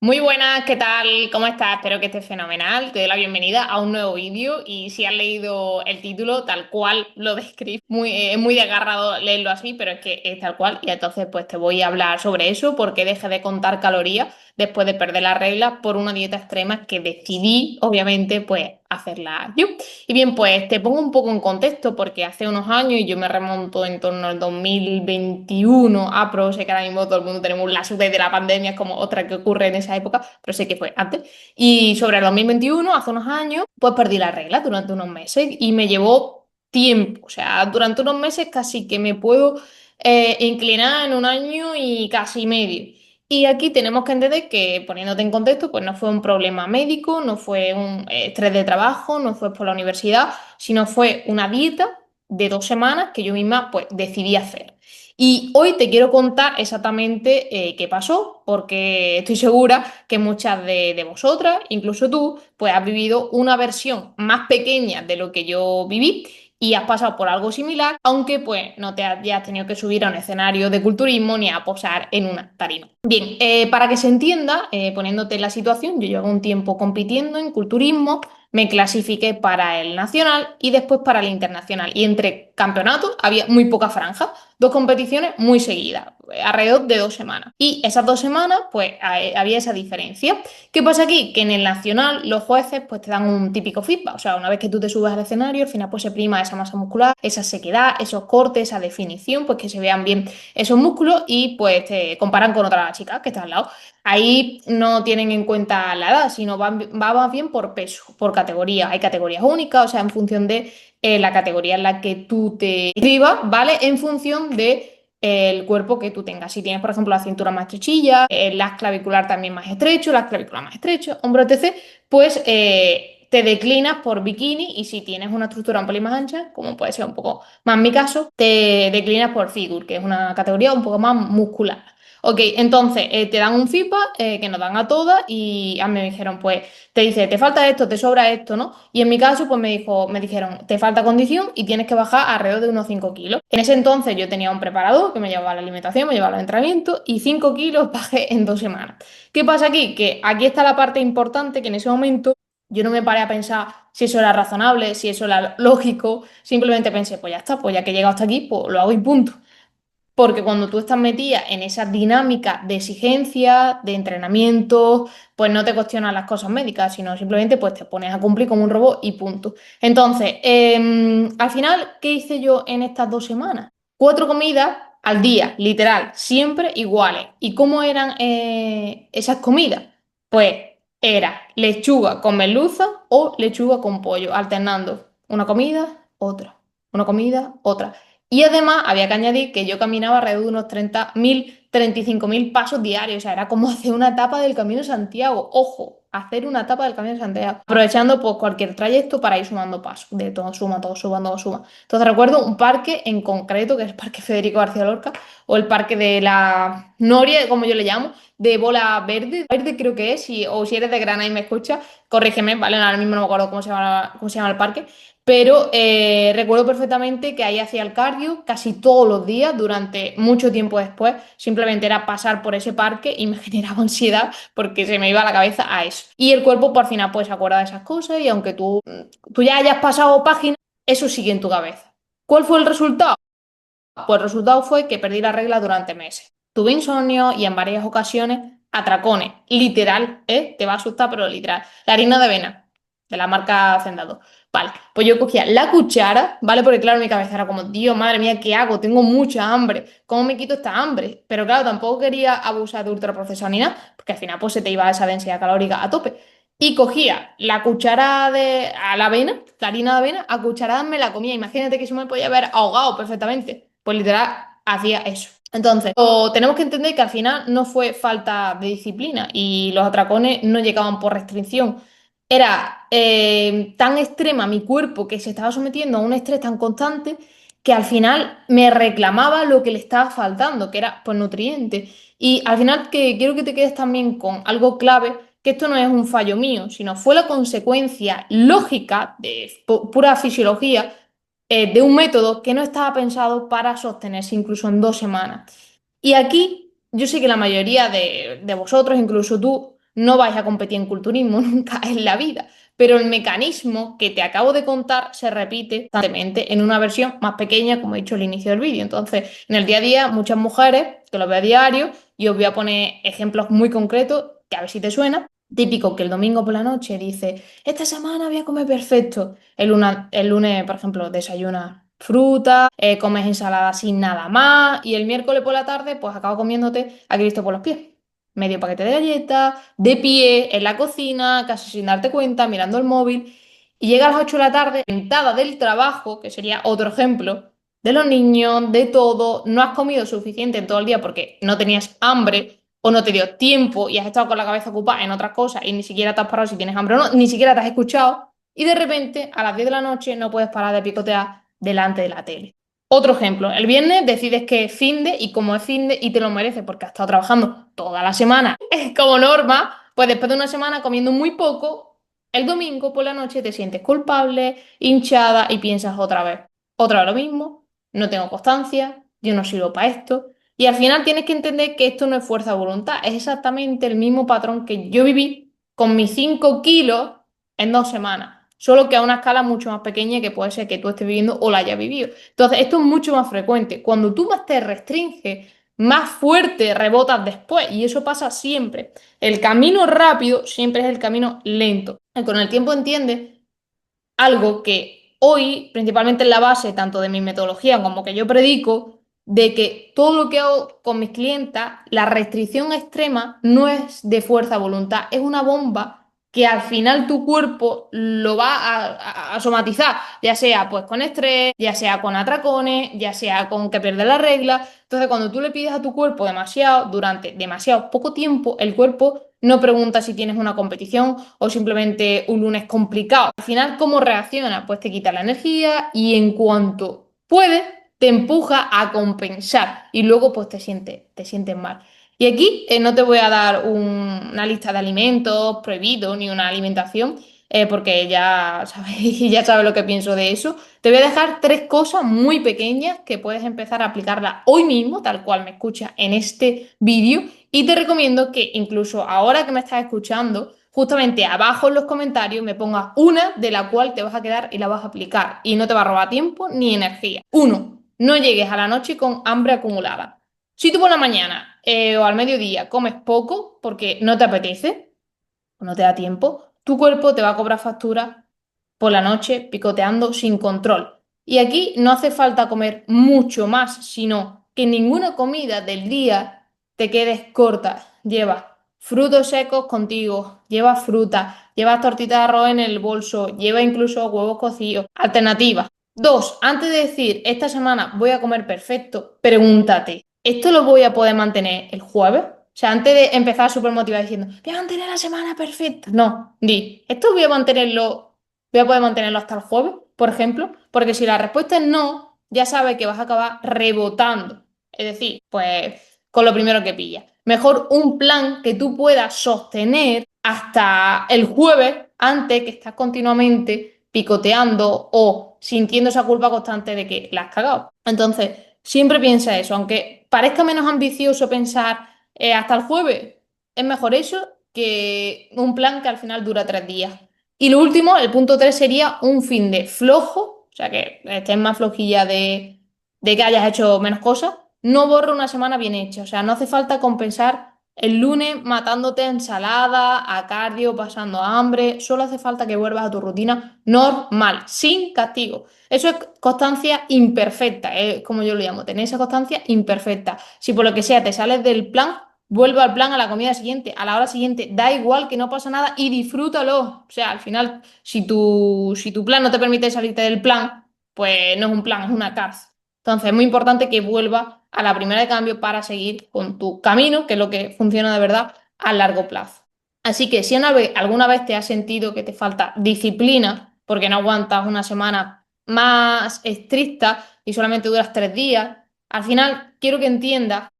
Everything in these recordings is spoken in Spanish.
Muy buenas, ¿qué tal? ¿Cómo estás? Espero que estés fenomenal. Te doy la bienvenida a un nuevo vídeo y si has leído el título tal cual lo describe, es muy desgarrado leerlo así, pero es que es tal cual y entonces pues te voy a hablar sobre eso porque dejé de contar calorías después de perder las reglas por una dieta extrema que decidí, obviamente, pues hacerla yo. Y bien, pues te pongo un poco en contexto porque hace unos años, y yo me remonto en torno al 2021, sé que ahora mismo todo el mundo tenemos la suerte de la pandemia, es como otra que ocurre en esa época, pero sé que fue antes. Y sobre el 2021, hace unos años, pues perdí la regla durante unos meses y me llevó tiempo, o sea, durante unos meses casi que me puedo inclinar en un año y casi medio. Y aquí tenemos que entender que, poniéndote en contexto, pues no fue un problema médico, no fue un estrés de trabajo, no fue por la universidad, sino fue una dieta de 2 semanas que yo misma pues decidí hacer. Y hoy te quiero contar exactamente qué pasó, porque estoy segura que muchas de vosotras, incluso tú, pues has vivido una versión más pequeña de lo que yo viví y has pasado por algo similar, aunque pues no te hayas tenido que subir a un escenario de culturismo ni a posar en una tarima. Bien, para que se entienda, poniéndote en la situación, yo llevo un tiempo compitiendo en culturismo, me clasifiqué para el nacional y después para el internacional. Y entre campeonatos había muy poca franja, dos competiciones muy seguidas, alrededor de 2 semanas. Y esas 2 semanas, pues había esa diferencia. ¿Qué pasa aquí? Que en el nacional los jueces pues te dan un típico feedback. O sea, una vez que tú te subes al escenario, al final pues se prima esa masa muscular, esa sequedad, esos cortes, esa definición, pues que se vean bien esos músculos y pues te comparan con otra chica que está al lado. Ahí no tienen en cuenta la edad, sino va más bien por peso, por categoría. Hay categorías únicas, o sea, en función de la categoría en la que tú te inscribas, ¿vale? En función de el cuerpo que tú tengas. Si tienes, por ejemplo, la cintura más estrechilla, el las clavicular también más estrecho, las clavículas más estrecho, hombro, etc., pues te declinas por bikini y si tienes una estructura un pelín más ancha, como puede ser un poco más mi caso, te declinas por figure, que es una categoría un poco más muscular. Ok, entonces te dan un feedback que nos dan a todas y a mí me dijeron, pues te dice, te falta esto, te sobra esto, ¿no? Y en mi caso, pues me dijeron, te falta condición y tienes que bajar alrededor de unos 5 kilos. En ese entonces yo tenía un preparador que me llevaba a la alimentación, me llevaba al entrenamiento y 5 kilos bajé en 2 semanas. ¿Qué pasa aquí? Que aquí está la parte importante que en ese momento yo no me paré a pensar si eso era razonable, si eso era lógico, simplemente pensé, pues ya está, pues ya que he llegado hasta aquí, pues lo hago y punto. Porque cuando tú estás metida en esa dinámica de exigencia, de entrenamiento, pues no te cuestionas las cosas médicas, sino simplemente pues te pones a cumplir como un robot y punto. Entonces, al final, ¿qué hice yo en estas 2 semanas? 4 comidas al día, literal, siempre iguales. ¿Y cómo eran esas comidas? Pues era lechuga con merluza o lechuga con pollo, alternando una comida, otra, una comida, otra. Y además había que añadir que yo caminaba alrededor de unos 35.000 pasos diarios. O sea, era como hacer una etapa del Camino de Santiago. Ojo, hacer una etapa del Camino de Santiago. Aprovechando pues cualquier trayecto para ir sumando pasos. De todo suma, todo suma. Entonces recuerdo un parque en concreto, que es el Parque Federico García Lorca, o el Parque de la Noria, como yo le llamo, de bola verde. Verde creo que es, o si eres de Granada y me escuchas, corrígeme, ¿vale? Ahora mismo no me acuerdo cómo se llama el parque. Pero recuerdo perfectamente que ahí hacía el cardio casi todos los días durante mucho tiempo después. Simplemente era pasar por ese parque y me generaba ansiedad porque se me iba la cabeza a eso. Y el cuerpo por final pues se acuerda de esas cosas y aunque tú ya hayas pasado página, eso sigue en tu cabeza. ¿Cuál fue el resultado? Pues el resultado fue que perdí la regla durante meses. Tuve insomnio y en varias ocasiones atracones. Literal, ¿eh? Te va a asustar, pero literal. La harina de avena, de la marca Hacendado. Vale, pues yo cogía la cuchara, ¿vale? Porque claro, mi cabeza era como, Dios, madre mía, ¿qué hago? Tengo mucha hambre. ¿Cómo me quito esta hambre? Pero claro, tampoco quería abusar de ultraprocesado ni nada, porque al final pues se te iba esa densidad calórica a tope. Y cogía la cuchara a la avena, la harina de avena, a cucharadas me la comía. Imagínate que eso me podía haber ahogado perfectamente. Pues literal, hacía eso. Entonces, tenemos que entender que al final no fue falta de disciplina y los atracones no llegaban por restricción. Era tan extrema mi cuerpo que se estaba sometiendo a un estrés tan constante que al final me reclamaba lo que le estaba faltando, que era pues nutrientes. Y al final que quiero que te quedes también con algo clave, que esto no es un fallo mío, sino fue la consecuencia lógica de pura fisiología de un método que no estaba pensado para sostenerse incluso en 2 semanas. Y aquí yo sé que la mayoría de vosotros, incluso tú, no vais a competir en culturismo nunca en la vida. Pero el mecanismo que te acabo de contar se repite constantemente en una versión más pequeña, como he dicho al inicio del vídeo. Entonces, en el día a día, muchas mujeres, que lo veo a diario, y os voy a poner ejemplos muy concretos, que a ver si te suena. Típico que el domingo por la noche dice, esta semana voy a comer perfecto. El lunes, por ejemplo, desayunas fruta, comes ensalada sin nada más, y el miércoles por la tarde, pues acabas comiéndote a Cristo por los pies. Medio paquete de galletas, de pie, en la cocina, casi sin darte cuenta, mirando el móvil. Y llega a las 8 de la tarde, sentada del trabajo, que sería otro ejemplo, de los niños, de todo, no has comido suficiente en todo el día porque no tenías hambre o no te dio tiempo y has estado con la cabeza ocupada en otras cosas y ni siquiera te has parado si tienes hambre o no, ni siquiera te has escuchado y de repente a las 10 de la noche no puedes parar de picotear delante de la tele. Otro ejemplo, el viernes decides que es finde y como es finde y te lo mereces porque has estado trabajando toda la semana como norma, pues después de una semana comiendo muy poco, el domingo por la noche te sientes culpable, hinchada y piensas otra vez lo mismo, no tengo constancia, yo no sirvo para esto. Y al final tienes que entender que esto no es fuerza de voluntad, es exactamente el mismo patrón que yo viví con mis 5 kilos en 2 semanas, solo que a una escala mucho más pequeña que puede ser que tú estés viviendo o la hayas vivido. Entonces, esto es mucho más frecuente. Cuando tú más te restringes, más fuerte rebotas después, y eso pasa siempre. El camino rápido siempre es el camino lento. Y con el tiempo entiendes algo que hoy, principalmente en la base tanto de mi metodología como que yo predico, de que todo lo que hago con mis clientas, la restricción extrema no es de fuerza a voluntad, es una bomba que al final tu cuerpo lo va a somatizar, ya sea pues con estrés, ya sea con atracones, ya sea con que pierdes la regla. Entonces, cuando tú le pides a tu cuerpo demasiado, durante demasiado poco tiempo, el cuerpo no pregunta si tienes una competición o simplemente un lunes complicado. Al final, ¿cómo reacciona? Pues te quita la energía y en cuanto puede, te empuja a compensar y luego pues te sientes mal. Y aquí no te voy a dar una lista de alimentos prohibidos ni una alimentación, porque ya sabes, ya sabes lo que pienso de eso. Te voy a dejar 3 cosas muy pequeñas que puedes empezar a aplicarlas hoy mismo, tal cual me escuchas en este vídeo. Y te recomiendo que incluso ahora que me estás escuchando, justamente abajo en los comentarios me pongas una de la cual te vas a quedar y la vas a aplicar. Y no te va a robar tiempo ni energía. Uno, no llegues a la noche con hambre acumulada. Si tú por la mañana o al mediodía comes poco porque no te apetece o no te da tiempo, tu cuerpo te va a cobrar factura por la noche picoteando sin control. Y aquí no hace falta comer mucho más, sino que ninguna comida del día te quedes corta. Llevas frutos secos contigo, llevas fruta, llevas tortitas de arroz en el bolso, llevas incluso huevos cocidos. Alternativa. Dos, antes de decir, esta semana voy a comer perfecto, pregúntate, ¿esto lo voy a poder mantener el jueves? O sea, antes de empezar súper motivada diciendo, voy a mantener la semana perfecta. No, esto voy a poder mantenerlo hasta el jueves, por ejemplo, porque si la respuesta es no, ya sabes que vas a acabar rebotando. Es decir, pues con lo primero que pillas. Mejor un plan que tú puedas sostener hasta el jueves antes que estás continuamente picoteando o sintiendo esa culpa constante de que la has cagado. Entonces, siempre piensa eso, aunque parezca menos ambicioso pensar hasta el jueves, es mejor eso que un plan que al final dura 3 días. Y lo último, el punto 3 sería un fin de flojo, o sea que estés más flojilla de que hayas hecho menos cosas. No borra una semana bien hecha, o sea, no hace falta compensar el lunes matándote a ensalada, a cardio, pasando hambre, solo hace falta que vuelvas a tu rutina normal, sin castigo. Eso es constancia imperfecta, es como yo lo llamo, tener esa constancia imperfecta. Si por lo que sea te sales del plan, vuelve al plan a la comida siguiente, a la hora siguiente, da igual que no pasa nada y disfrútalo. O sea, al final, si tu plan no te permite salirte del plan, pues no es un plan, es una cárcel. Entonces, es muy importante que vuelvas a la primera de cambio para seguir con tu camino, que es lo que funciona de verdad a largo plazo. Así que si alguna vez te has sentido que te falta disciplina porque no aguantas una semana más estricta y solamente duras 3 días, al final quiero que entiendas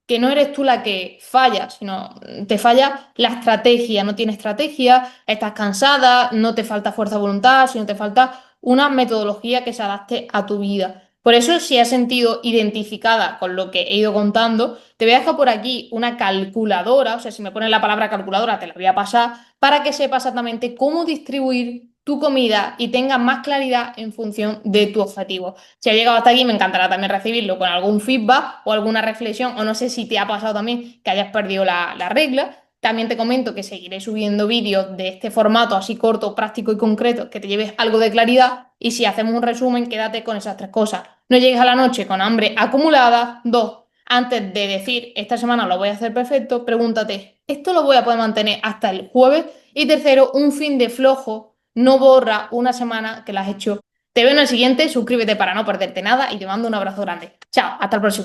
que no eres tú la que falla, sino te falla la estrategia, no tienes estrategia, estás cansada, no te falta fuerza de voluntad, sino te falta una metodología que se adapte a tu vida. Por eso, si has sentido identificada con lo que he ido contando, te voy a dejar por aquí una calculadora, o sea, si me pones la palabra calculadora, te la voy a pasar para que sepas exactamente cómo distribuir tu comida y tengas más claridad en función de tu objetivo. Si has llegado hasta aquí, me encantará también recibirlo con algún feedback o alguna reflexión, o no sé si te ha pasado también que hayas perdido la regla. También te comento que seguiré subiendo vídeos de este formato así corto, práctico y concreto, que te lleves algo de claridad. Y si hacemos un resumen, quédate con esas tres cosas. No llegues a la noche con hambre acumulada. Dos, antes de decir, esta semana lo voy a hacer perfecto, pregúntate, ¿esto lo voy a poder mantener hasta el jueves? Y tercero, un fin de flojo no borra una semana que la has hecho. Te veo en el siguiente, suscríbete para no perderte nada y te mando un abrazo grande. Chao, hasta el próximo.